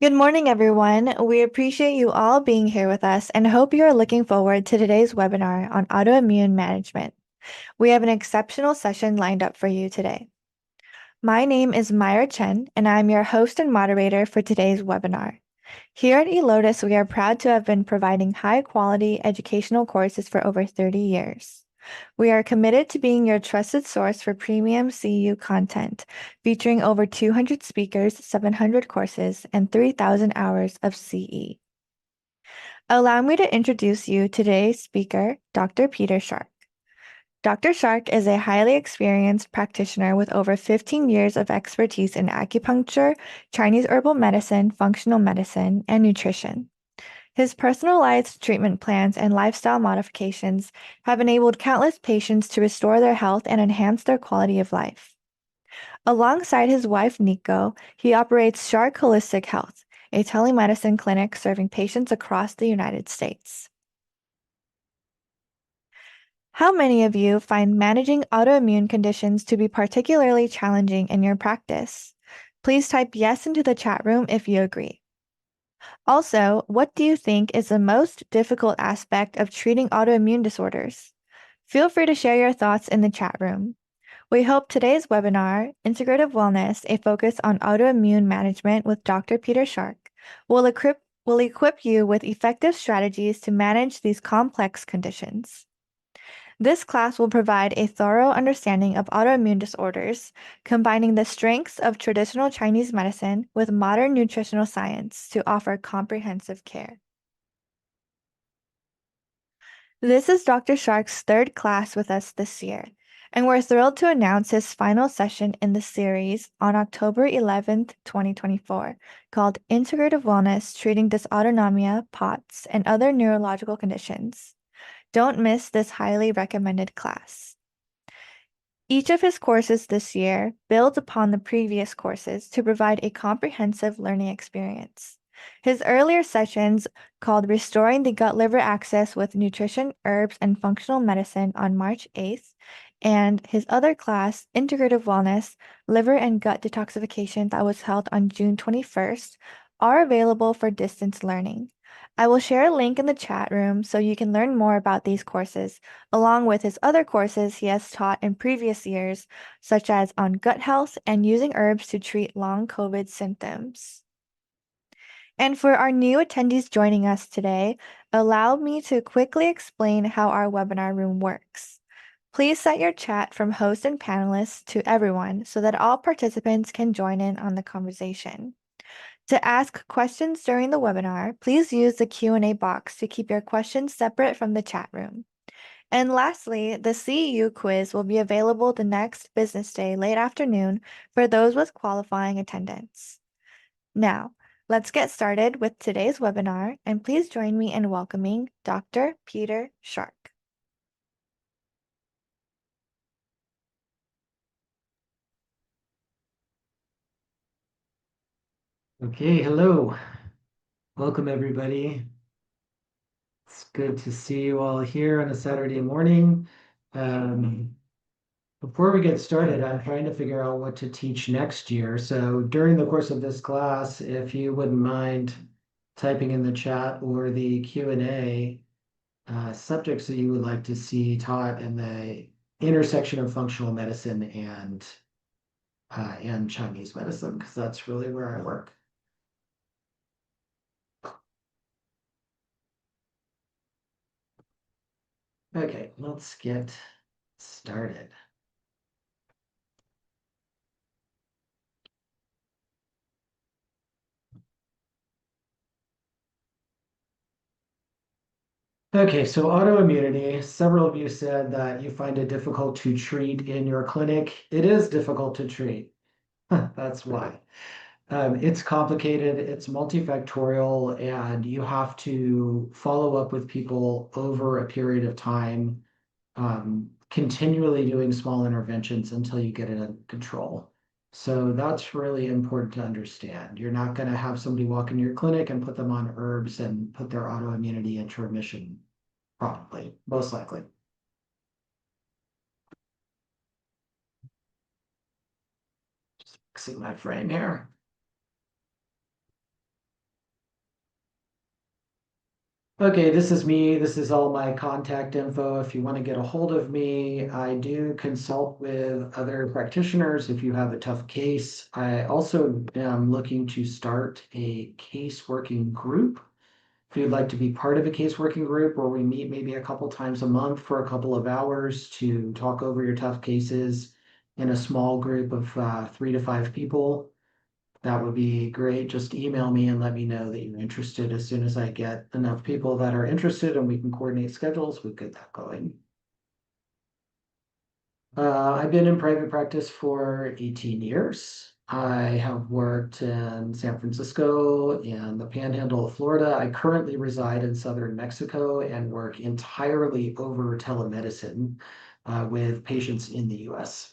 Good morning, everyone. We appreciate you all being here with us and hope you are looking forward to today's webinar on autoimmune management. We have an exceptional session lined up for you today. My name is Myra Chen, and I'm your host and moderator for today's webinar. Here at eLotus, we are proud to have been providing high-quality educational courses for over 30 years. We are committed to being your trusted source for premium CU content, featuring over 200 speakers, 700 courses, and 3,000 hours of CE. Allow me to introduce you to today's speaker, Dr. Peter Shark. Dr. Shark is a highly experienced practitioner with over 15 years of expertise in acupuncture, Chinese herbal medicine, functional medicine, and nutrition. His personalized treatment plans and lifestyle modifications have enabled countless patients to restore their health and enhance their quality of life. Alongside his wife, Nico, he operates Shark Holistic Health, a telemedicine clinic serving patients across the United States. How many of you find managing autoimmune conditions to be particularly challenging in your practice? Please type yes into the chat room if you agree. Also, what do you think is the most difficult aspect of treating autoimmune disorders? Feel free to share your thoughts in the chat room. We hope today's webinar, Integrative Wellness, a focus on autoimmune management with Dr. Peter Shark, will equip you with effective strategies to manage these complex conditions. This class will provide a thorough understanding of autoimmune disorders, combining the strengths of traditional Chinese medicine with modern nutritional science to offer comprehensive care. This is Dr. Shark's third class with us this year, and we're thrilled to announce his final session in the series on October 11th, 2024, called Integrative Wellness Treating Dysautonomia, POTS, and Other Neurological Conditions. Don't miss this highly recommended class. Each of his courses this year builds upon the previous courses to provide a comprehensive learning experience. His earlier sessions, called Restoring the Gut-Liver Axis with Nutrition, Herbs, and Functional Medicine on March 8th, and his other class, Integrative Wellness, Liver and Gut Detoxification, that was held on June 21st, are available for distance learning. I will share a link in the chat room so you can learn more about these courses, along with his other courses he has taught in previous years, such as on gut health and using herbs to treat long COVID symptoms. And for our new attendees joining us today, allow me to quickly explain how our webinar room works. Please set your chat from host and panelists to everyone so that all participants can join in on the conversation. To ask questions during the webinar, please use the Q&A box to keep your questions separate from the chat room. And lastly, the CEU quiz will be available the next business day late afternoon for those with qualifying attendance. Now, let's get started with today's webinar, and please join me in welcoming Dr. Peter Shark. Okay, hello. Welcome, everybody. It's good to see you all here on a Saturday morning. Before we get started, I'm trying to figure out what to teach next year. So during the course of this class, if you wouldn't mind typing in the chat or the Q&A, subjects that you would like to see taught in the intersection of functional medicine and Chinese medicine, because that's really where I work. Okay, let's get started. Okay, so autoimmunity, several of you said that you find it difficult to treat in your clinic. It is difficult to treat. That's why. It's complicated, it's multifactorial, and you have to follow up with people over a period of time, continually doing small interventions until you get it under control. So that's really important to understand. You're not going to have somebody walk in your clinic and put them on herbs and put their autoimmunity into remission. Probably, most likely. Just fixing my frame here. Okay, this is me. This is all my contact info. If you want to get a hold of me, I do consult with other practitioners if you have a tough case. I also am looking to start a case working group. If you'd like to be part of a case working group where we meet maybe a couple times a month for a couple of hours to talk over your tough cases in a small group of 3 to 5 people, that would be great. Just email me and let me know that you're interested. As soon as I get enough people that are interested and we can coordinate schedules, we get that going. I've been in private practice for 18 years. I have worked in San Francisco and the Panhandle of Florida. I currently reside in southern Mexico and work entirely over telemedicine with patients in the US.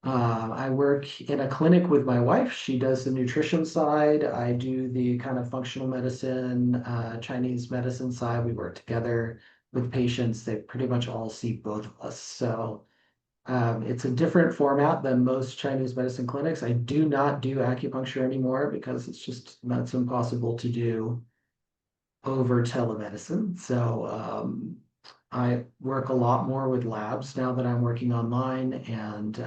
I work in a clinic with my wife. She does the nutrition side. I do the kind of functional medicine, Chinese medicine side. We work together with patients. They pretty much all see both of us. So it's a different format than most Chinese medicine clinics. I do not do acupuncture anymore because it's just that's impossible to do over telemedicine. So I work a lot more with labs now that I'm working online and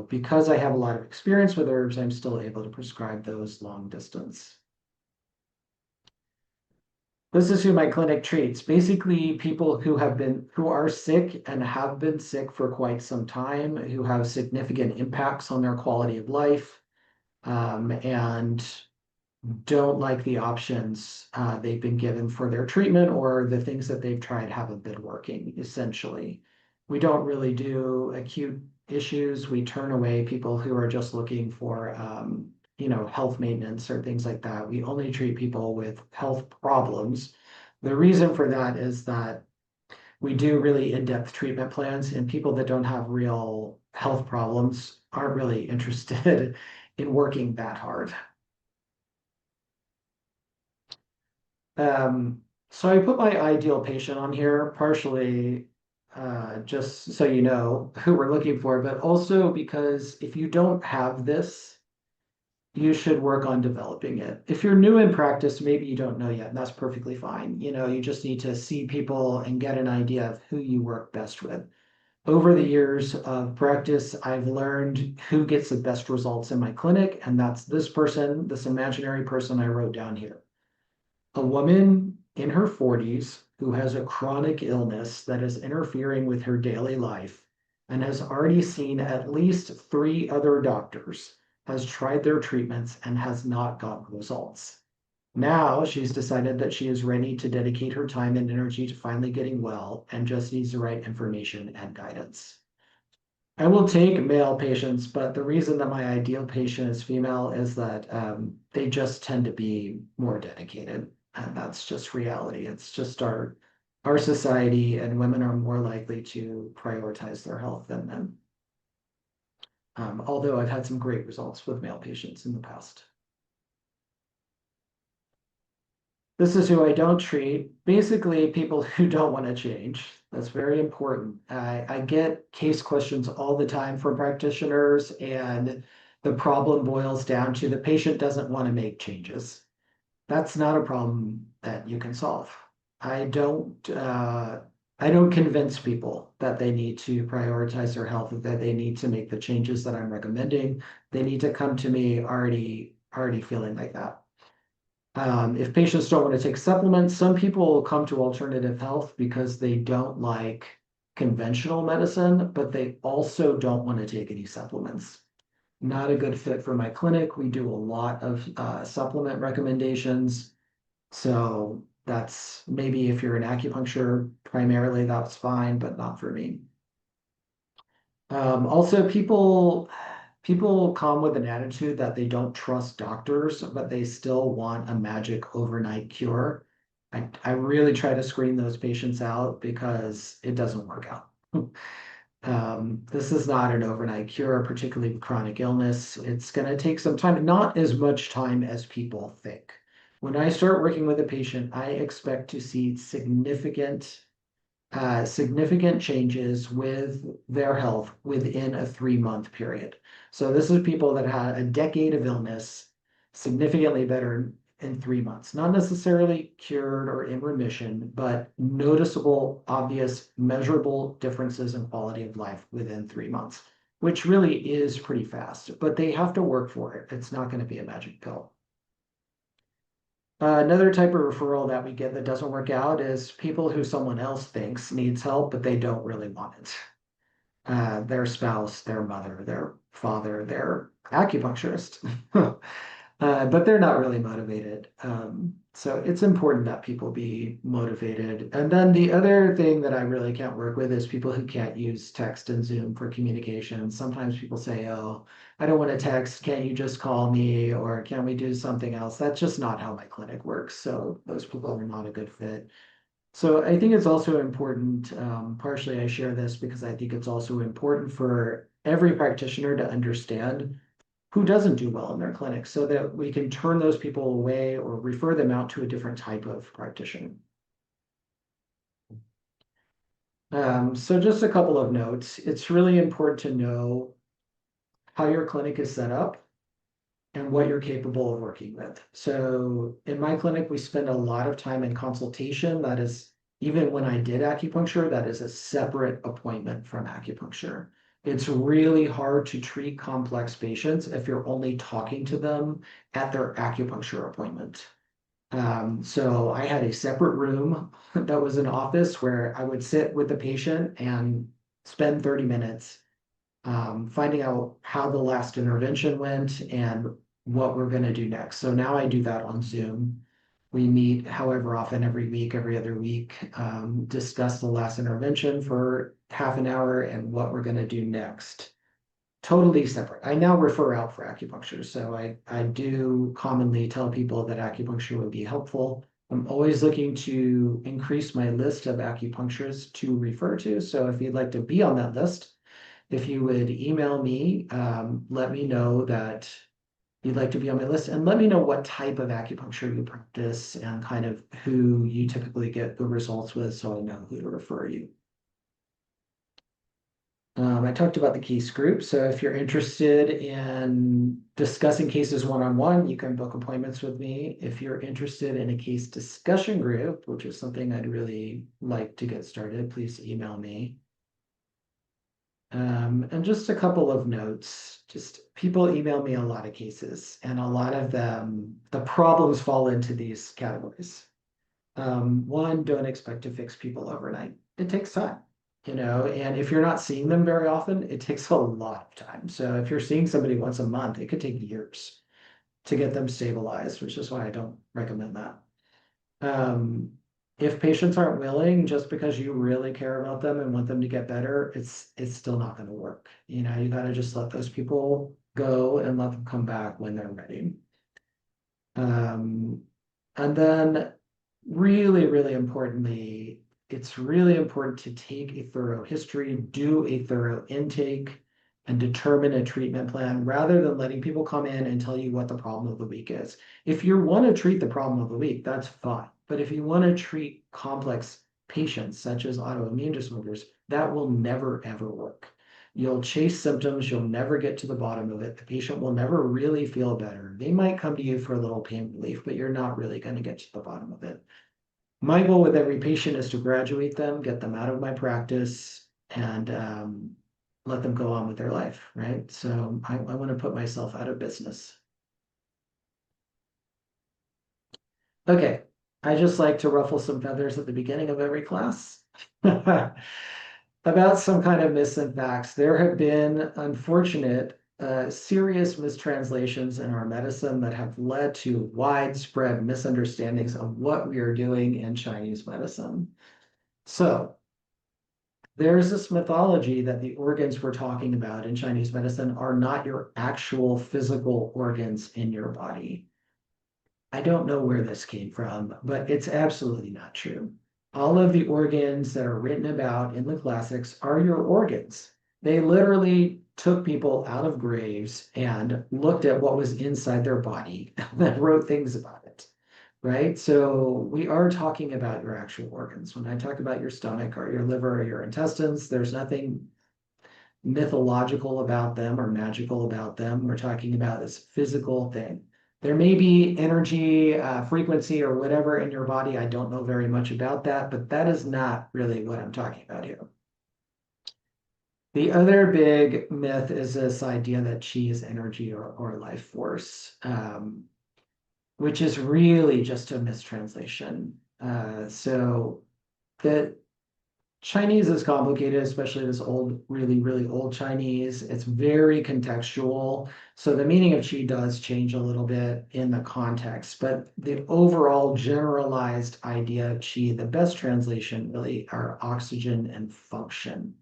because I have a lot of experience with herbs, I'm still able to prescribe those long distance. This is who my clinic treats. Basically, people who are sick and have been sick for quite some time, who have significant impacts on their quality of life, and don't like the options they've been given for their treatment or the things that they've tried haven't been working, essentially. We don't really do acute issues. We turn away people who are just looking for, health maintenance or things like that. We only treat people with health problems. The reason for that is that we do really in-depth treatment plans, and people that don't have real health problems aren't really interested in working that hard. So I put my ideal patient on here partially just so you know who we're looking for, but also because if you don't have this, you should work on developing it. If you're new in practice, maybe you don't know yet, and that's perfectly fine. You just need to see people and get an idea of who you work best with. Over the years of practice, I've learned who gets the best results in my clinic, and that's this person, this imaginary person I wrote down here. A woman in her 40s who has a chronic illness that is interfering with her daily life and has already seen at least 3 other doctors, has tried their treatments and has not gotten results. Now she's decided that she is ready to dedicate her time and energy to finally getting well and just needs the right information and guidance. I will take male patients, but the reason that my ideal patient is female is that they just tend to be more dedicated, and that's just reality. It's just our society, and women are more likely to prioritize their health than men. Although I've had some great results with male patients in the past. This is who I don't treat. Basically, people who don't want to change. That's very important. I get case questions all the time from practitioners, and the problem boils down to the patient doesn't want to make changes. That's not a problem that you can solve. I don't uh, I don't convince people that they need to prioritize their health, that they need to make the changes that I'm recommending. They need to come to me already feeling like that. If patients don't want to take supplements, some people will come to alternative health because they don't like conventional medicine, but they also don't want to take any supplements. Not a good fit for my clinic. We do a lot of supplement recommendations. So that's maybe if you're in acupuncture, primarily that's fine, but not for me. Also, people come with an attitude that they don't trust doctors, but they still want a magic overnight cure. I really try to screen those patients out because it doesn't work out. This is not an overnight cure, particularly with chronic illness. It's going to take some time, not as much time as people think. When I start working with a patient, I expect to see significant changes with their health within a 3 month period. So this is people that had a decade of illness, significantly better in 3 months. Not necessarily cured or in remission, but noticeable, obvious, measurable differences in quality of life within 3 months, which really is pretty fast, but they have to work for it. It's not going to be a magic pill. Another type of referral that we get that doesn't work out is people who someone else thinks needs help, but they don't really want it. Their spouse, their mother, their father, their acupuncturist. But they're not really motivated. So it's important that people be motivated. And then the other thing that I really can't work with is people who can't use text and Zoom for communication. Sometimes people say, oh, I don't want to text. Can't you just call me? Or can we do something else? That's just not how my clinic works. So those people are not a good fit. So I think it's also important, partially I share this because I think it's also important for every practitioner to understand who doesn't do well in their clinic so that we can turn those people away or refer them out to a different type of practitioner. So just a couple of notes. It's really important to know how your clinic is set up and what you're capable of working with. So in my clinic, we spend a lot of time in consultation. That is, even when I did acupuncture, that is a separate appointment from acupuncture. It's really hard to treat complex patients if you're only talking to them at their acupuncture appointment. So I had a separate room that was an office where I would sit with the patient and spend 30 minutes finding out how the last intervention went and what we're going to do next. So now I do that on Zoom. We meet however often, every week, every other week, discuss the last intervention for half an hour and what we're going to do next. Totally separate. I now refer out for acupuncture. So I do commonly tell people that acupuncture would be helpful. I'm always looking to increase my list of acupuncturists to refer to. So if you'd like to be on that list, if you would email me, let me know that you'd like to be on my list and let me know what type of acupuncture you practice and kind of who you typically get good results with so I know who to refer you. I talked about the case group. So if you're interested in discussing cases one-on-one, you can book appointments with me. If you're interested in a case discussion group, which is something I'd really like to get started, please email me. And just a couple of notes, just people email me a lot of cases and a lot of them, the problems fall into these categories. One, don't expect to fix people overnight. It takes time, and if you're not seeing them very often, it takes a lot of time. So if you're seeing somebody once a month, it could take years to get them stabilized, which is why I don't recommend that. If patients aren't willing, just because you really care about them and want them to get better, it's still not going to work. You got to just let those people go and let them come back when they're ready. And then really, really importantly, it's really important to take a thorough history, do a thorough intake, and determine a treatment plan rather than letting people come in and tell you what the problem of the week is. If you want to treat the problem of the week, that's fine. But if you want to treat complex patients, such as autoimmune disorders, that will never, ever work. You'll chase symptoms, you'll never get to the bottom of it. The patient will never really feel better. They might come to you for a little pain relief, but you're not really going to get to the bottom of it. My goal with every patient is to graduate them, get them out of my practice, and let them go on with their life, right? So I want to put myself out of business. Okay, I just like to ruffle some feathers at the beginning of every class. About some kind of myths and facts. There have been unfortunate, serious mistranslations in our medicine that have led to widespread misunderstandings of what we are doing in Chinese medicine. So there's this mythology that the organs we're talking about in Chinese medicine are not your actual physical organs in your body. I don't know where this came from, but it's absolutely not true. All of the organs that are written about in the classics are your organs. They literally took people out of graves and looked at what was inside their body and then wrote things about it, right? So we are talking about your actual organs. When I talk about your stomach or your liver or your intestines, there's nothing mythological about them or magical about them. We're talking about this physical thing. There may be energy, frequency, or whatever in your body. I don't know very much about that, but that is not really what I'm talking about here. The other big myth is this idea that chi is energy or life force, which is really just a mistranslation. So the Chinese is complicated, especially this old, really, really old Chinese. It's very contextual. So the meaning of qi does change a little bit in the context, but the overall generalized idea of qi, the best translation really are oxygen and function.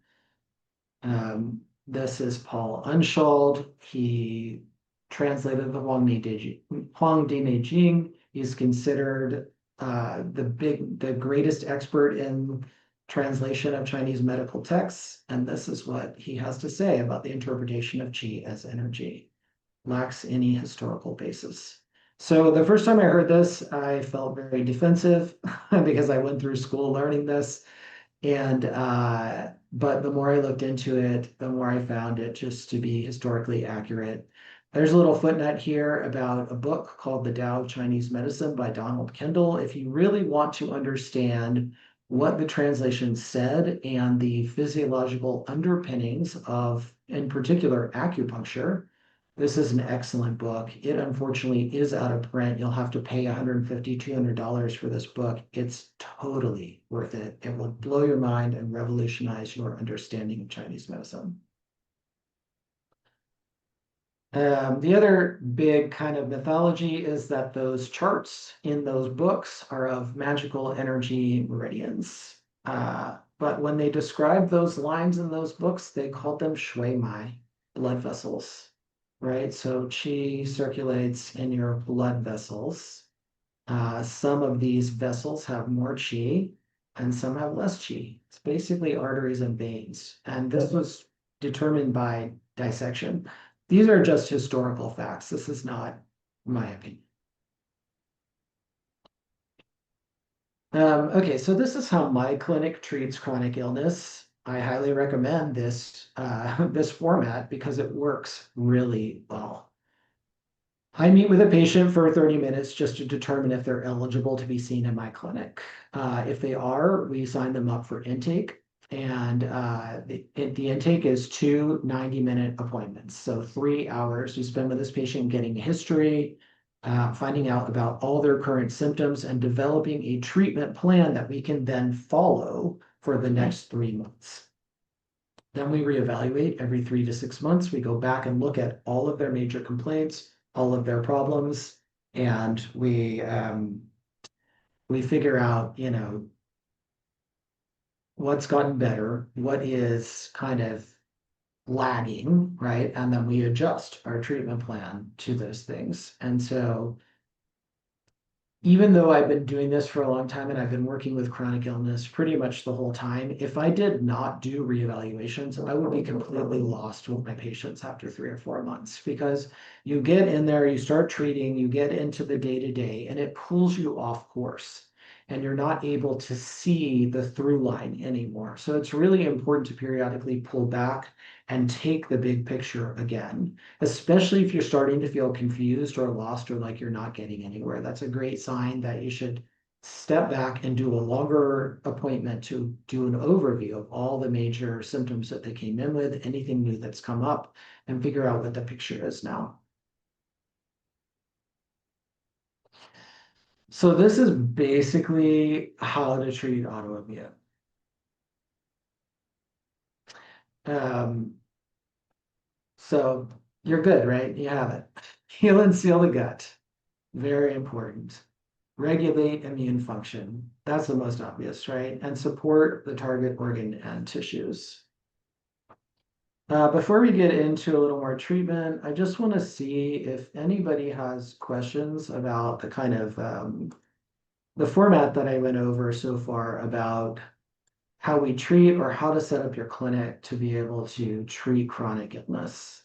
This is Paul Unshold. He translated the Huangdi Jing. He's considered the greatest expert in translation of Chinese medical texts, and this is what he has to say about the interpretation of qi as energy. Lacks any historical basis. So the first time I heard this, I felt very defensive because I went through school learning this. And but the more I looked into it, the more I found it just to be historically accurate. There's a little footnote here about a book called The Tao of Chinese Medicine by Donald Kendall. If you really want to understand what the translation said and the physiological underpinnings of, in particular, acupuncture, this is an excellent book. It unfortunately is out of print. You'll have to pay $150, $200 for this book. It's totally worth it. It will blow your mind and revolutionize your understanding of Chinese medicine. The other big kind of mythology is that those charts in those books are of magical energy meridians. But when they described those lines in those books, they called them shui mai, blood vessels, right? So qi circulates in your blood vessels. Some of these vessels have more qi and some have less qi. It's basically arteries and veins. And this was determined by dissection. These are just historical facts. This is not my opinion. Okay, so this is how my clinic treats chronic illness. I highly recommend this this format because it works really well. I meet with a patient for 30 minutes just to determine if they're eligible to be seen in my clinic. If they are, we sign them up for intake. And the intake is two 90-minute appointments. So 3 hours you spend with this patient getting history, finding out about all their current symptoms, and developing a treatment plan that we can then follow for the next 3 months. Then we reevaluate every 3 to 6 months. We go back and look at all of their major complaints, all of their problems, and we figure out, what's gotten better, what is kind of lagging, right? And then we adjust our treatment plan to those things. And so even though I've been doing this for a long time and I've been working with chronic illness pretty much the whole time, if I did not do reevaluations, I would be completely lost with my patients after 3 or 4 months because you get in there, you start treating, you get into the day to day, and it pulls you off course. And you're not able to see the through line anymore. So it's really important to periodically pull back and take the big picture again, especially if you're starting to feel confused or lost or like you're not getting anywhere. That's a great sign that you should step back and do a longer appointment to do an overview of all the major symptoms that they came in with, anything new that's come up, and figure out what the picture is now. So this is basically how to treat autoimmune. Um, so you're good, right? You have it. Heal and seal the gut. Very important. Regulate immune function. That's the most obvious, right? And support the target organ and tissues. Before we get into a little more treatment, I just want to see if anybody has questions about the kind of the format that I went over so far about how we treat or how to set up your clinic to be able to treat chronic illness.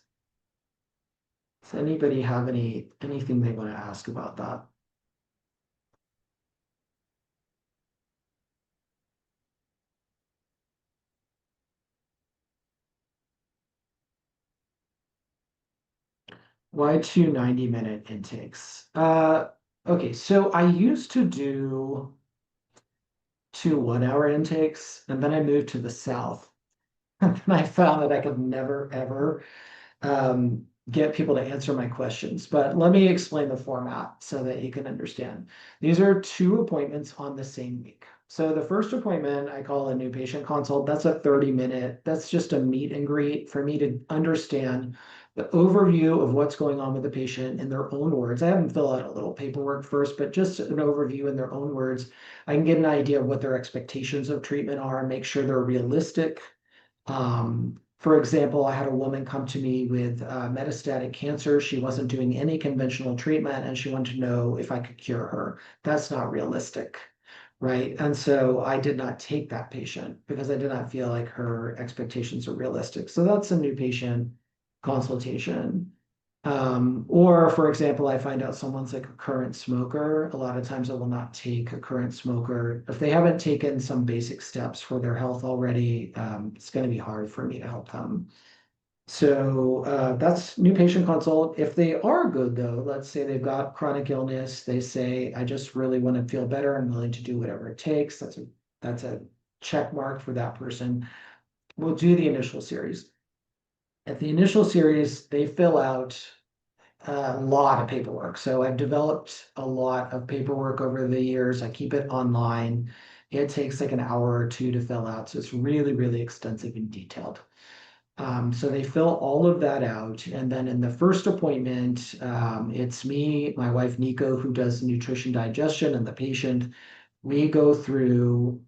Does anybody have anything they want to ask about that? Why two 90-minute intakes? Okay, so I used to do two 1 hour intakes, and then I moved to the south. And then I found that I could never, ever get people to answer my questions. But let me explain the format so that you can understand. These are two appointments on the same week. So the first appointment I call a new patient consult. That's a 30-minute, that's just a meet and greet for me to understand the overview of what's going on with the patient in their own words. I have them fill out a little paperwork first, but just an overview in their own words. I can get an idea of what their expectations of treatment are, make sure they're realistic. For example, I had a woman come to me with metastatic cancer. She wasn't doing any conventional treatment and she wanted to know if I could cure her. That's not realistic, right? And so I did not take that patient because I did not feel like her expectations are realistic. So that's a new patient consultation. Or for example, I find out someone's like a current smoker. A lot of times I will not take a current smoker. If they haven't taken some basic steps for their health already, it's going to be hard for me to help them. So that's new patient consult. If they are good though, let's say they've got chronic illness, they say, I just really want to feel better. I'm willing to do whatever it takes. That's a check mark for that person. We'll do the initial series. At the initial series, they fill out a lot of paperwork. So I've developed a lot of paperwork over the years. I keep it online. It takes like an hour or two to fill out. So it's really, really extensive and detailed. So they fill all of that out. And then in the first appointment, it's me, my wife Nico, who does nutrition digestion, and the patient. We go through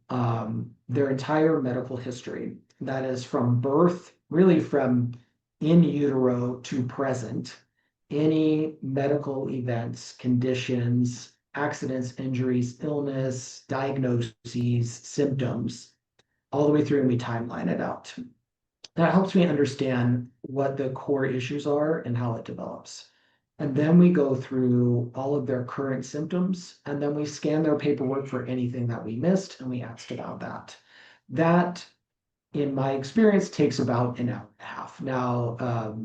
their entire medical history. That is from birth, really from in utero to present, any medical events, conditions, accidents, injuries, illness, diagnoses, symptoms, all the way through, and we timeline it out. That helps me understand what the core issues are and how it develops. And then we go through all of their current symptoms, and then we scan their paperwork for anything that we missed, and we asked about that. That, in my experience, takes about an hour and a half. Now,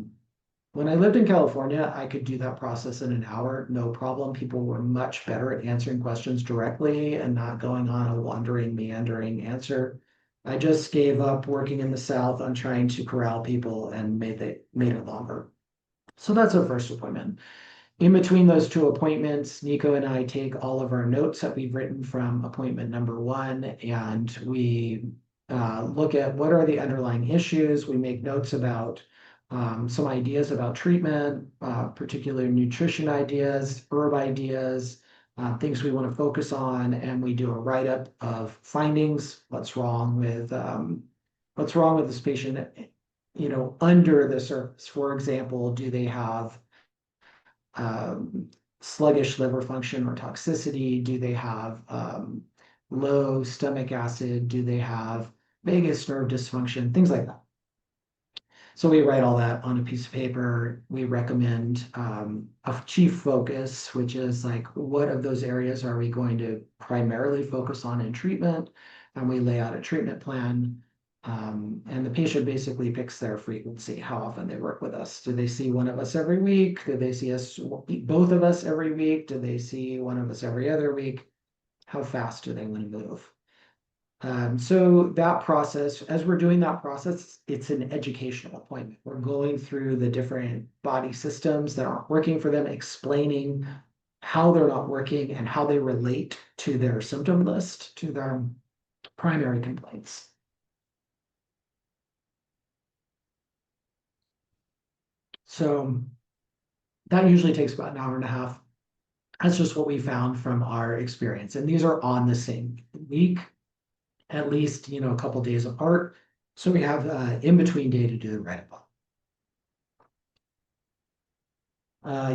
when I lived in California, I could do that process in an hour, no problem. People were much better at answering questions directly and not going on a wandering, meandering answer. I just gave up working in the South on trying to corral people and made it longer. So that's our first appointment. In between those two appointments, Nico and I take all of our notes that we've written from appointment number one, and we look at what are the underlying issues. We make notes about some ideas about treatment, particular nutrition ideas, herb ideas, things we want to focus on, and we do a write-up of findings. What's wrong with this patient, under the surface. For example, do they have sluggish liver function or toxicity? Do they have low stomach acid? Do they have vagus nerve dysfunction? Things like that. So we write all that on a piece of paper. We recommend a chief focus, which is like, what of those areas are we going to primarily focus on in treatment? And we lay out a treatment plan. And the patient basically picks their frequency, how often they work with us. Do they see one of us every week? Do they see us, both of us every week? Do they see one of us every other week? How fast do they want to move? So that process, as we're doing that process, it's an educational appointment. We're going through the different body systems that aren't working for them, explaining how they're not working and how they relate to their symptom list, to their primary complaints. So that usually takes about an hour and a half. That's just what we found from our experience. And these are on the same week, at least, a couple days apart. So we have in between day to do the write-up.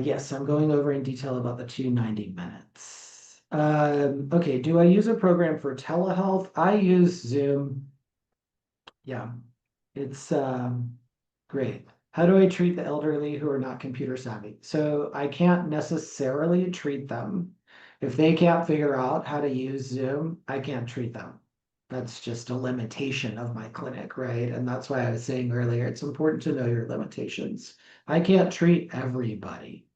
Yes, I'm going over in detail about the 290 minutes. Okay, do I use a program for telehealth? I use Zoom. Yeah, it's great. How do I treat the elderly who are not computer savvy? So I can't necessarily treat them. If they can't figure out how to use Zoom, I can't treat them. That's just a limitation of my clinic, right? And that's why I was saying earlier, it's important to know your limitations. I can't treat everybody.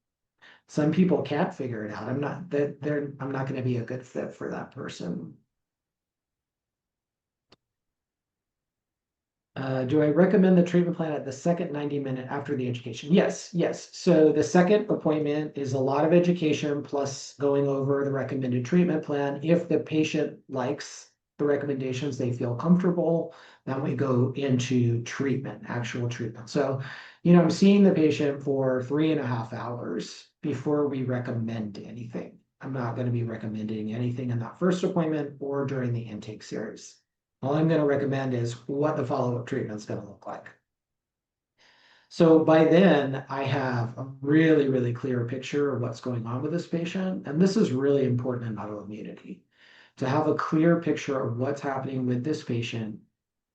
Some people can't figure it out. I'm not going to be a good fit for that person. Do I recommend the treatment plan at the second 90 minute after the education? Yes, yes. So the second appointment is a lot of education plus going over the recommended treatment plan. If the patient likes the recommendations, they feel comfortable, then we go into treatment, actual treatment. So, I'm seeing the patient for 3.5 hours before we recommend anything. I'm not going to be recommending anything in that first appointment or during the intake series. All I'm going to recommend is what the follow-up treatment is going to look like. So by then, I have a really, really clear picture of what's going on with this patient. And this is really important in autoimmunity, to have a clear picture of what's happening with this patient.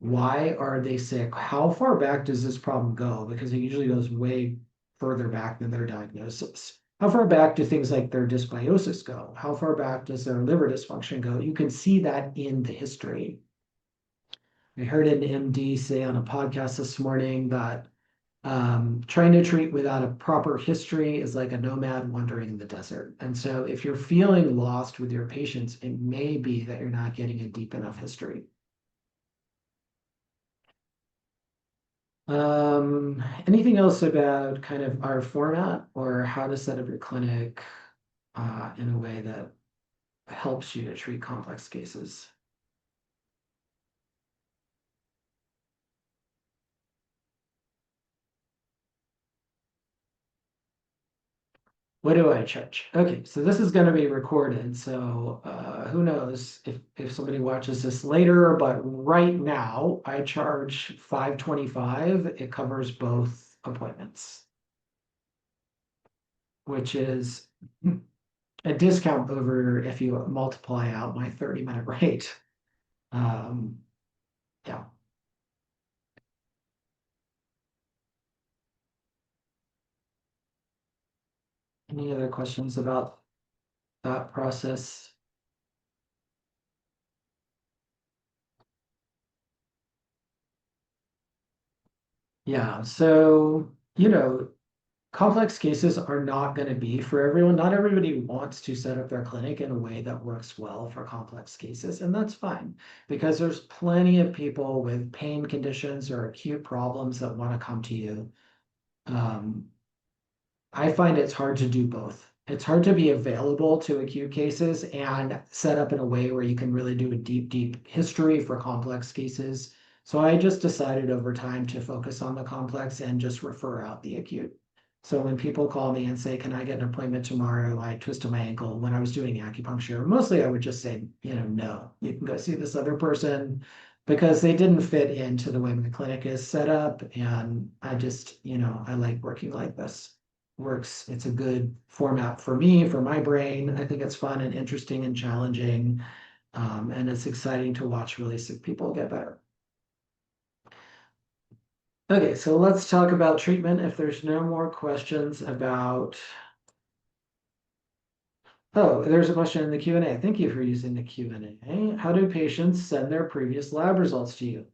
Why are they sick? How far back does this problem go? Because it usually goes way further back than their diagnosis. How far back do things like their dysbiosis go? How far back does their liver dysfunction go? You can see that in the history. I heard an MD say on a podcast this morning that trying to treat without a proper history is like a nomad wandering in the desert. And so if you're feeling lost with your patients, it may be that you're not getting a deep enough history. Anything else about kind of our format or how to set up your clinic in a way that helps you to treat complex cases? What do I charge? Okay, so this is going to be recorded, so who knows if somebody watches this later, but right now I charge $525. It covers both appointments, which is a discount over if you multiply out my 30-minute rate. Um, yeah. Any other questions about that process? Yeah, so, complex cases are not going to be for everyone. Not everybody wants to set up their clinic in a way that works well for complex cases, and that's fine because there's plenty of people with pain conditions or acute problems that want to come to you. Um, I find it's hard to do both. It's hard to be available to acute cases and set up in a way where you can really do a deep, deep history for complex cases. So I just decided over time to focus on the complex and just refer out the acute. So when people call me and say, can I get an appointment tomorrow? I twisted my ankle when I was doing acupuncture. Mostly I would just say, no, you can go see this other person because they didn't fit into the way my clinic is set up. And I just, I like working like this. Works. It's a good format for me, for my brain. I think it's fun and interesting and challenging. And it's exciting to watch really sick people get better. Okay, so let's talk about treatment. If there's no more questions about, oh, there's a question in the Q&A. Thank you for using the Q&A. How do patients send their previous lab results to you?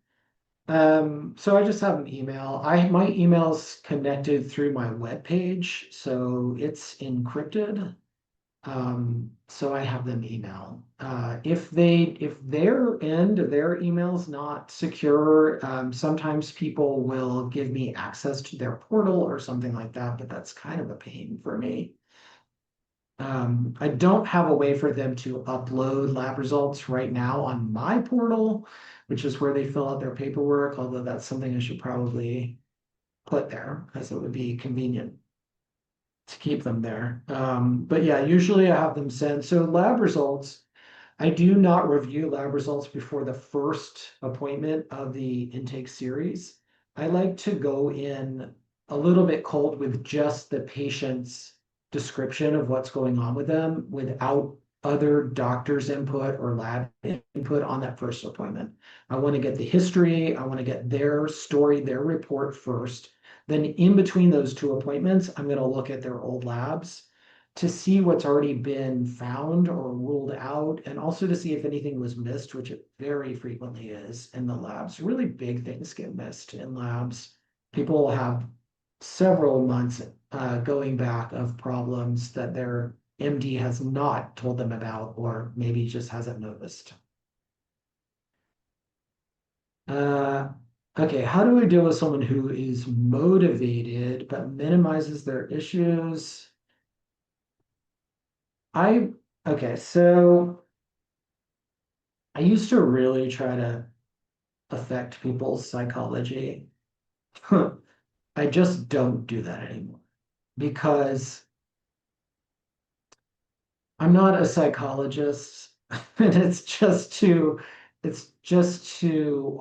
So I just have an email. My email's connected through my web page, so it's encrypted. So I have them email. If their end, their email's not secure, sometimes people will give me access to their portal or something like that, but that's kind of a pain for me. I don't have a way for them to upload lab results right now on my portal, which is where they fill out their paperwork, although that's something I should probably put there because it would be convenient to keep them there. But yeah, usually I have them send. So lab results, I do not review lab results before the first appointment of the intake series. I like to go in a little bit cold with just the patient's description of what's going on with them without other doctor's input or lab input on that first appointment. I want to get the history, I want to get their story, their report first. Then in between those two appointments, I'm going to look at their old labs to see what's already been found or ruled out, and also to see if anything was missed, which it very frequently is in the labs. Really big things get missed in labs. People have several months going back of problems that their MD has not told them about, or maybe just hasn't noticed. Uh, okay, how do we deal with someone who is motivated but minimizes their issues? I, okay, so I used to really try to affect people's psychology. I just don't do that anymore because I'm not a psychologist and it's just too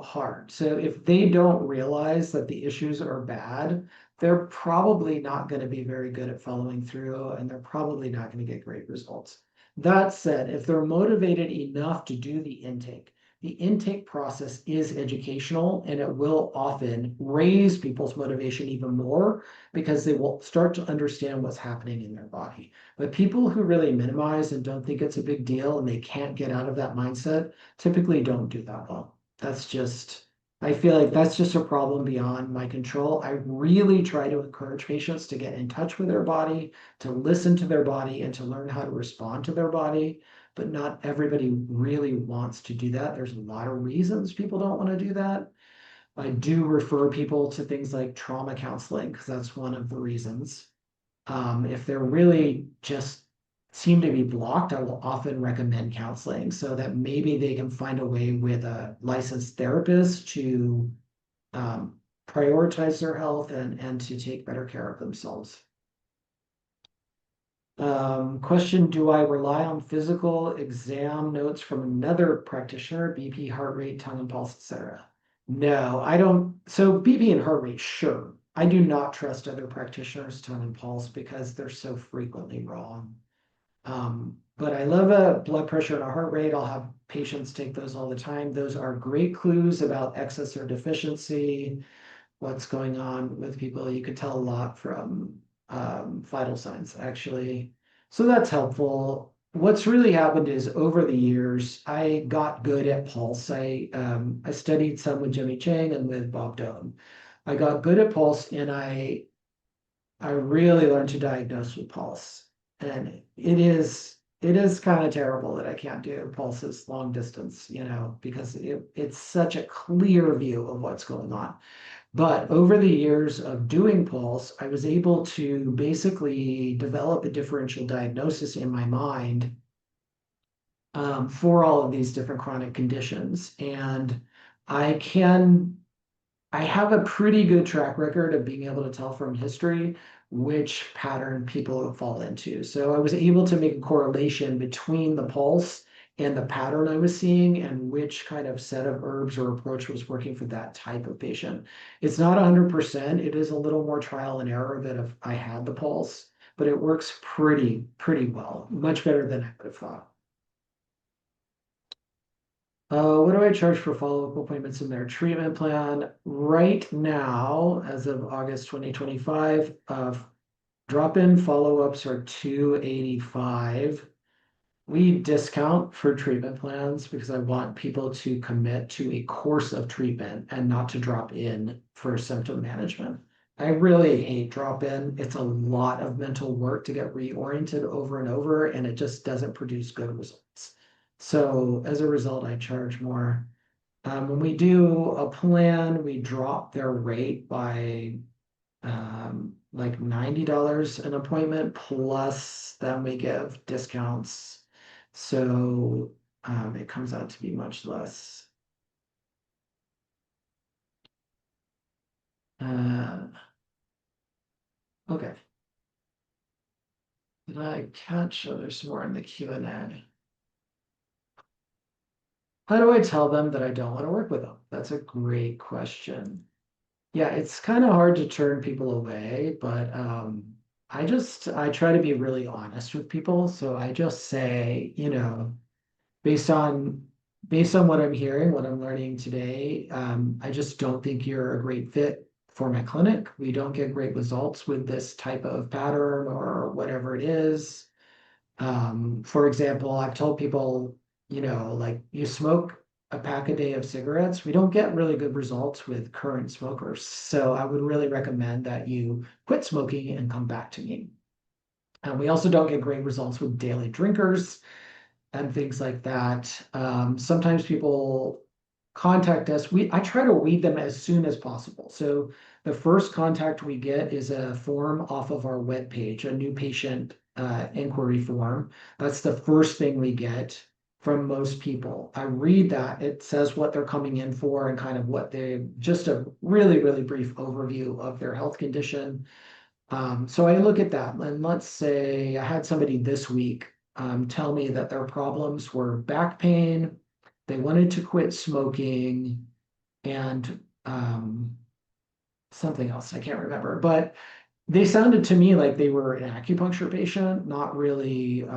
hard. So if they don't realize that the issues are bad, they're probably not going to be very good at following through and they're probably not going to get great results. That said, if they're motivated enough to do the intake process is educational and it will often raise people's motivation even more because they will start to understand what's happening in their body. But people who really minimize and don't think it's a big deal and they can't get out of that mindset typically don't do that well. That's just, I feel like that's just a problem beyond my control. I really try to encourage patients to get in touch with their body, to listen to their body, and to learn how to respond to their body. But not everybody really wants to do that. There's a lot of reasons people don't want to do that. I do refer people to things like trauma counseling because that's one of the reasons. If they're really just seem to be blocked, I will often recommend counseling so that maybe they can find a way with a licensed therapist to um, prioritize their health and to take better care of themselves. Question, do I rely on physical exam notes from another practitioner, BP, heart rate, tongue and pulse, etc.? No, I don't. So BP and heart rate, sure. I do not trust other practitioners' tongue and pulse because they're so frequently wrong. But I love a blood pressure and a heart rate. I'll have patients take those all the time. Those are great clues about excess or deficiency, what's going on with people. You could tell a lot from vital signs, actually. So that's helpful. What's really happened is over the years, I got good at pulse. I studied some with Jimmy Chang and with Bob Doan. I got good at pulse and I really learned to diagnose with pulse. And it is kind of terrible that I can't do pulses long distance, because it's such a clear view of what's going on. But over the years of doing pulse, I was able to basically develop a differential diagnosis in my mind for all of these different chronic conditions. And I can I have a pretty good track record of being able to tell from history which pattern people fall into. So I was able to make a correlation between the pulse and the pattern I was seeing and which kind of set of herbs or approach was working for that type of patient. It's not 100%. It is a little more trial and error than if I had the pulse, but it works pretty well, much better than I would have thought. What do I charge for follow-up appointments in their treatment plan? Right now, as of August 2025, drop-in follow-ups are 285. We discount for treatment plans because I want people to commit to a course of treatment and not to drop in for symptom management. I really hate drop-in. It's a lot of mental work to get reoriented over and over, and it just doesn't produce good results. So as a result, I charge more. When we do a plan, we drop their rate by like $90 an appointment, plus then we give discounts. So it comes out to be much less. Uh, okay. Did I catch? Oh, there's more in the Q&A. How do I tell them that I don't want to work with them? That's a great question. Yeah, it's kind of hard to turn people away, but I try to be really honest with people. So I just say, based on based on what I'm hearing, what I'm learning today, I just don't think you're a great fit for my clinic. We don't get great results with this type of pattern or whatever it is. For example, I've told people, like you smoke a pack a day of cigarettes, we don't get really good results with current smokers. So I would really recommend that you quit smoking and come back to me. And we also don't get great results with daily drinkers and things like that. Sometimes people contact us. I try to weed them as soon as possible. So the first contact we get is a form off of our webpage, a new patient inquiry form. That's the first thing we get from most people. I read that. It says what they're coming in for and kind of just a really, really brief overview of their health condition. So I look at that, and let's say I had somebody this week tell me that their problems were back pain, they wanted to quit smoking, and something else I can't remember. But they sounded to me like they were an acupuncture patient, not really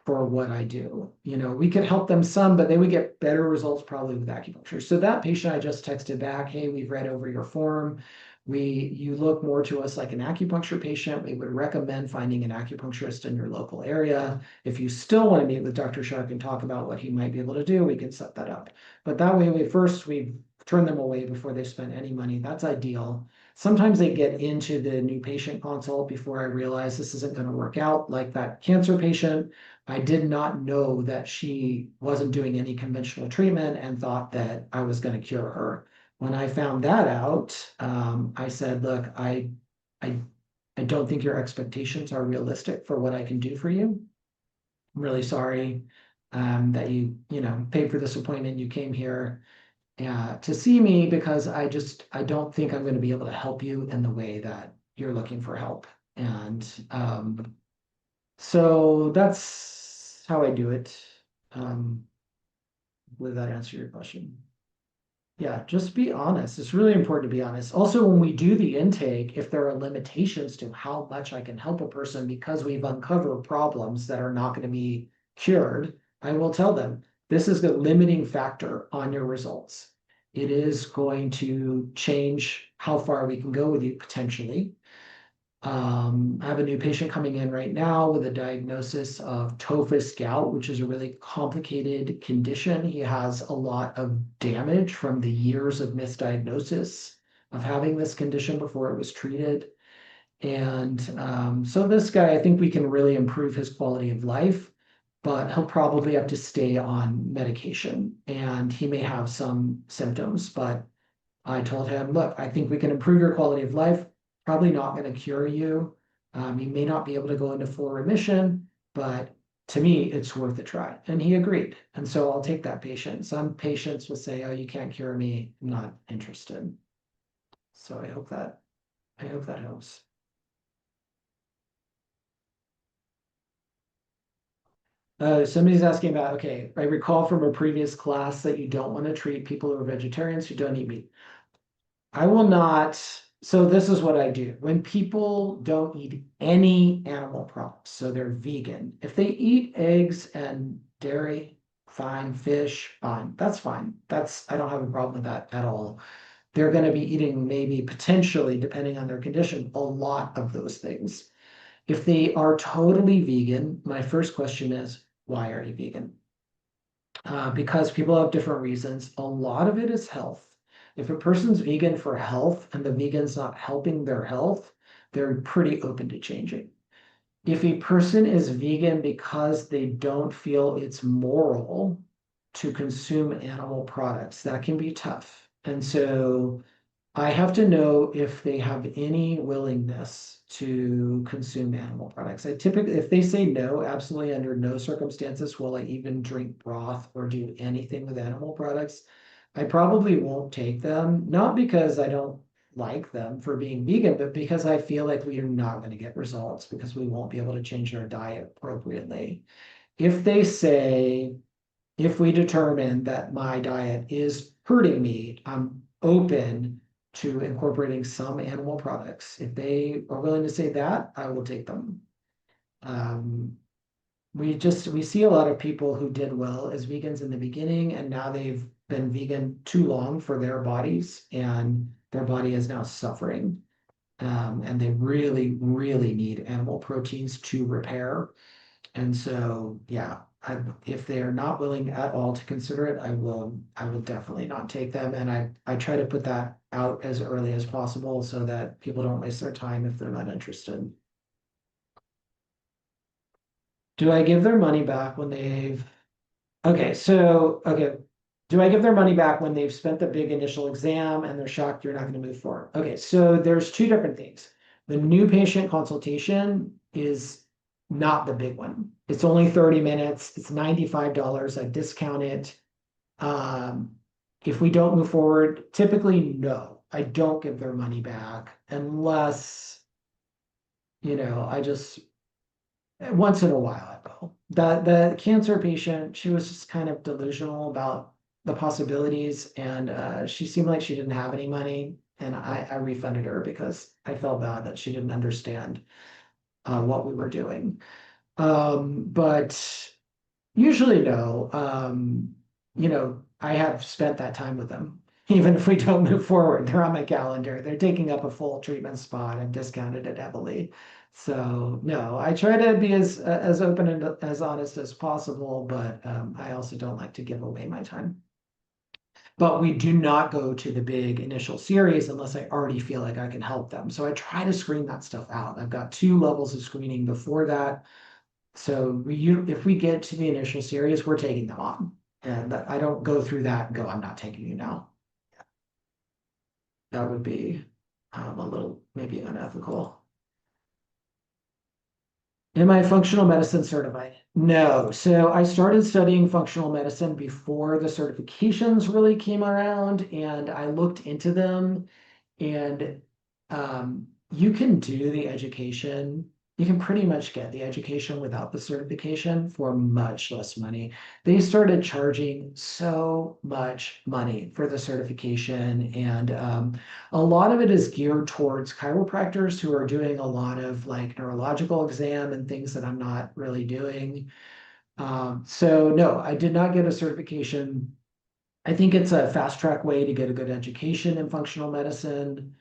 for what I do. We could help them some, but they would get better results probably with acupuncture. So that patient I just texted back, hey, we've read over your form. You look more to us like an acupuncture patient. We would recommend finding an acupuncturist in your local area. If you still want to meet with Dr. Shark and talk about what he might be able to do, we can set that up. But that way, we turn them away before they spend any money. That's ideal. Sometimes they get into the new patient consult before I realize this isn't going to work out. Like that cancer patient, I did not know that she wasn't doing any conventional treatment and thought that I was going to cure her. When I found that out, I said, look, I, I don't think your expectations are realistic for what I can do for you. I'm really sorry that you paid for this appointment. You came here to see me because I don't think I'm going to be able to help you in the way that you're looking for help. And so that's how I do it. Um, Would that answer your question? Yeah, just be honest. It's really important to be honest. Also, when we do the intake, if there are limitations to how much I can help a person because we've uncovered problems that are not going to be cured, I will tell them this is the limiting factor on your results. It is going to change how far we can go with you potentially. I have a new patient coming in right now with a diagnosis of tophus gout, which is a really complicated condition. He has a lot of damage from the years of misdiagnosis of having this condition before it was treated. And so this guy, I think we can really improve his quality of life, but he'll probably have to stay on medication and he may have some symptoms, but I told him, look, I think we can improve your quality of life. Probably not going to cure you. You may not be able to go into full remission, but to me, it's worth a try. And he agreed. And so I'll take that patient. Some patients will say, oh, you can't cure me. I'm not interested. So I hope that helps. Somebody's asking about, okay, I recall from a previous class that you don't want to treat people who are vegetarians who don't eat meat. I will not. So this is what I do. When people don't eat any animal products, so they're vegan. If they eat eggs and dairy, fine, fish, fine. That's fine. I don't have a problem with that at all. They're going to be eating maybe potentially, depending on their condition, a lot of those things. If they are totally vegan, my first question is, why are you vegan? Because people have different reasons. A lot of it is health. If a person's vegan for health and the vegan's not helping their health, they're pretty open to changing. If a person is vegan because they don't feel it's moral to consume animal products, that can be tough. And so I have to know if they have any willingness to consume animal products. I typically, if they say no, absolutely under no circumstances will I even drink broth or do anything with animal products. I probably won't take them, not because I don't like them for being vegan, but because I feel like we are not going to get results because we won't be able to change our diet appropriately. If they say, if we determine that my diet is hurting me, I'm open to incorporating some animal products. If they are willing to say that, I will take them. Um, we see a lot of people who did well as vegans in the beginning, and now they've been vegan too long for their bodies, and their body is now suffering. And they really, really need animal proteins to repair. And so, yeah, if they are not willing at all to consider it, I will definitely not take them. And I try to put that out as early as possible so that people don't waste their time if they're not interested. Do I give their money back when they've okay. Do I give their money back when they've spent the big initial exam and they're shocked you're not going to move forward? Okay, so there's two different things. The new patient consultation is not the big one. It's only 30 minutes. It's $95. I discount it. Um, if we don't move forward, typically, no, I don't give their money back unless, I just once in a while I will. The cancer patient, she was just kind of delusional about the possibilities, and she seemed like she didn't have any money, and I refunded her because I felt bad that she didn't understand what we were doing. But usually no. I have spent that time with them. Even if we don't move forward, they're on my calendar. They're taking up a full treatment spot. I've discounted it heavily. So no, I try to be as open and as honest as possible, but I also don't like to give away my time. But we do not go to the big initial series unless I already feel like I can help them. So I try to screen that stuff out. I've got two levels of screening before that. So if we get to the initial series, we're taking them on. And I don't go through that and go, I'm not taking you now. That would be a little maybe unethical. Am I functional medicine certified? No. So I started studying functional medicine before the certifications really came around, and I looked into them. And you can do the education. You can pretty much get the education without the certification for much less money. They started charging so much money for the certification, and a lot of it is geared towards chiropractors who are doing a lot of like neurological exam and things that I'm not really doing. So no, I did not get a certification. I think it's a fast track way to get a good education in functional medicine.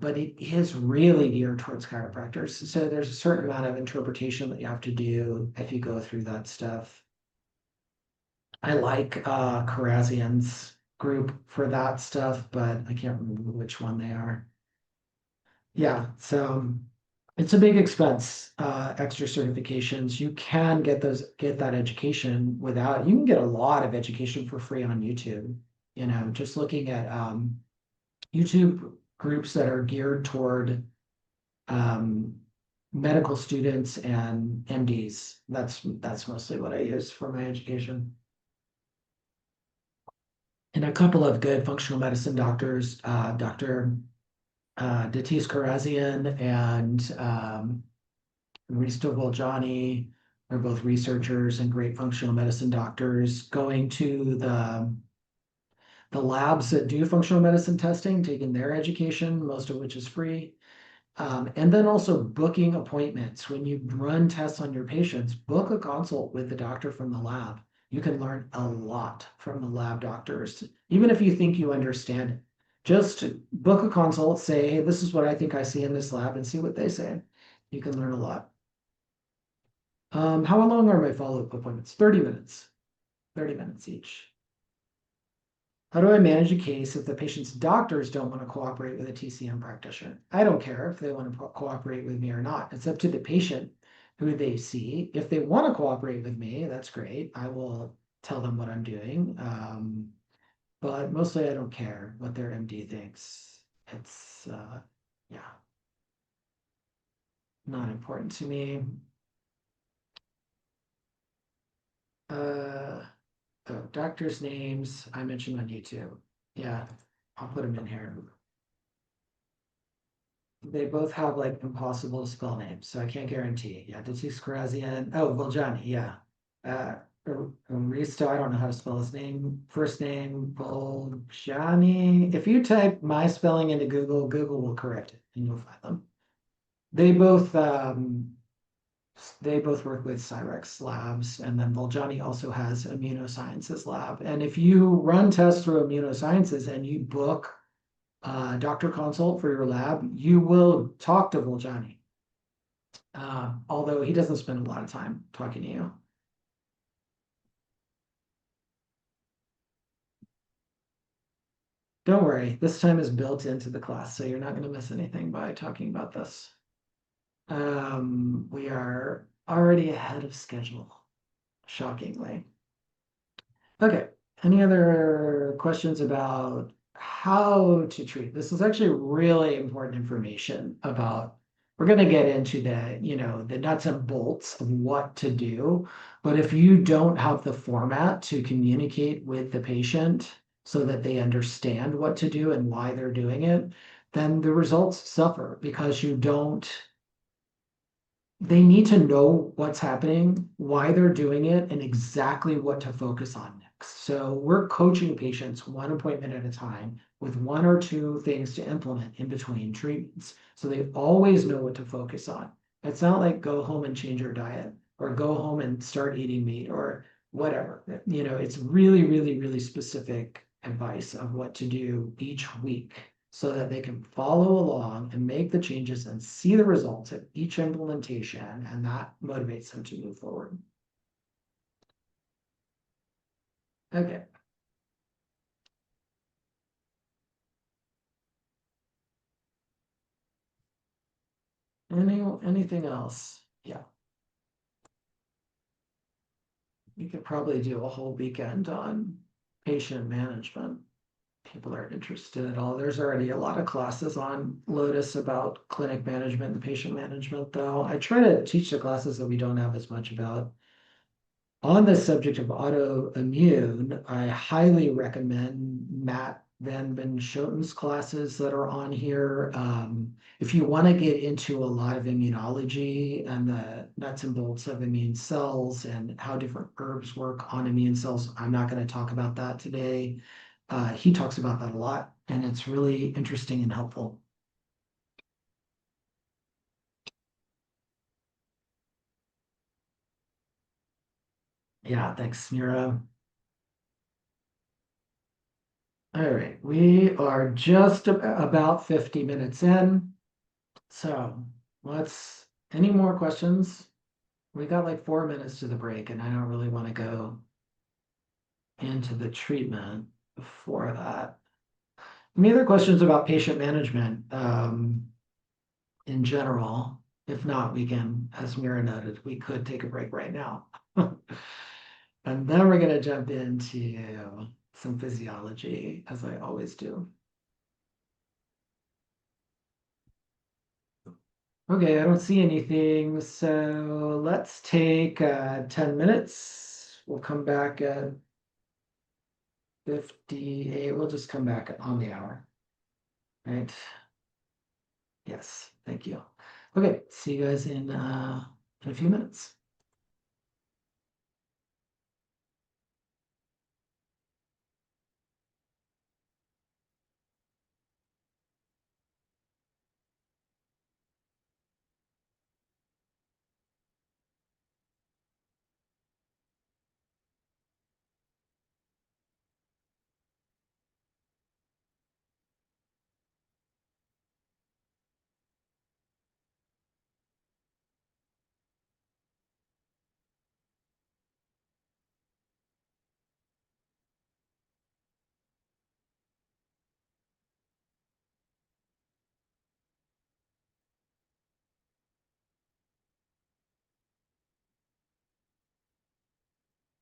But it is really geared towards chiropractors. So there's a certain amount of interpretation that you have to do if you go through that stuff. I like Karazian's group for that stuff, but I can't remember which one they are. Yeah, so it's a big expense, extra certifications. You can get that education without, you can get a lot of education for free on YouTube. Just looking at YouTube groups that are geared toward um, medical students and MDs. That's mostly what I use for my education. And a couple of good functional medicine doctors, Dr. Datis Karazian and Risto Voljani are both researchers and great functional medicine doctors going to the labs that do functional medicine testing, taking their education, most of which is free. And then also booking appointments. When you run tests on your patients, book a consult with the doctor from the lab. You can learn a lot from the lab doctors, even if you think you understand it. Just book a consult, say, hey, this is what I think I see in this lab, and see what they say. You can learn a lot. How long are my follow-up appointments? 30 minutes, 30 minutes each. How do I manage a case if the patient's doctors don't want to cooperate with a TCM practitioner? I don't care if they want to cooperate with me or not. It's up to the patient who they see. If they want to cooperate with me, that's great. I will tell them what I'm doing. But mostly I don't care what their MD thinks. It's, yeah, not important to me. Uh, oh, doctors' names I mentioned on YouTube. Yeah, I'll put them in here. They both have like impossible to spell names, so I can't guarantee. Yeah, Dutsis Karazian. Oh, Voljani, yeah. Uh, Risto, I don't know how to spell his name. First name, Voljani. If you type my spelling into Google, Google will correct it and you'll find them. They both work with Cyrex labs, and then Voljani also has immunosciences lab. And if you run tests through immunosciences and you book doctor consult for your lab, you will talk to Voljani. Although he doesn't spend a lot of time talking to you. Don't worry, this time is built into the class, so you're not going to miss anything by talking about this. We are already ahead of schedule, shockingly. Okay, any other questions about how to treat? This is actually really important information about, we're going to get into the nuts and bolts of what to do. But if you don't have the format to communicate with the patient so that they understand what to do and why they're doing it, then the results suffer because they need to know what's happening, why they're doing it, and exactly what to focus on next. So we're coaching patients one appointment at a time with one or two things to implement in between treatments. So they always know what to focus on. It's not like go home and change your diet or go home and start eating meat or whatever. It's really, really, really specific advice of what to do each week so that they can follow along and make the changes and see the results of each implementation, and that motivates them to move forward. Okay. Anything else? Yeah. We could probably do a whole weekend on patient management. People are interested at all. There's already a lot of classes on Lotus about clinic management and patient management, though. I try to teach the classes that we don't have as much about. On the subject of autoimmune, I highly recommend Matt Van Schoten's classes that are on here. If you want to get into a lot of immunology and the nuts and bolts of immune cells and how different herbs work on immune cells, I'm not going to talk about that today. He talks about that a lot, and it's really interesting and helpful. Yeah, thanks, Mira. All right, we are just about 50 minutes in. So any more questions? We got like 4 minutes to the break, and I don't really want to go into the treatment before that. Any other questions about patient management in general? If not, we can, as Mira noted, we could take a break right now. And then we're going to jump into some physiology, as I always do. Okay, I don't see anything, so let's take 10 minutes. We'll come back at 58. We'll just come back on the hour, right? Yes, thank you. Okay, see you guys in a few minutes.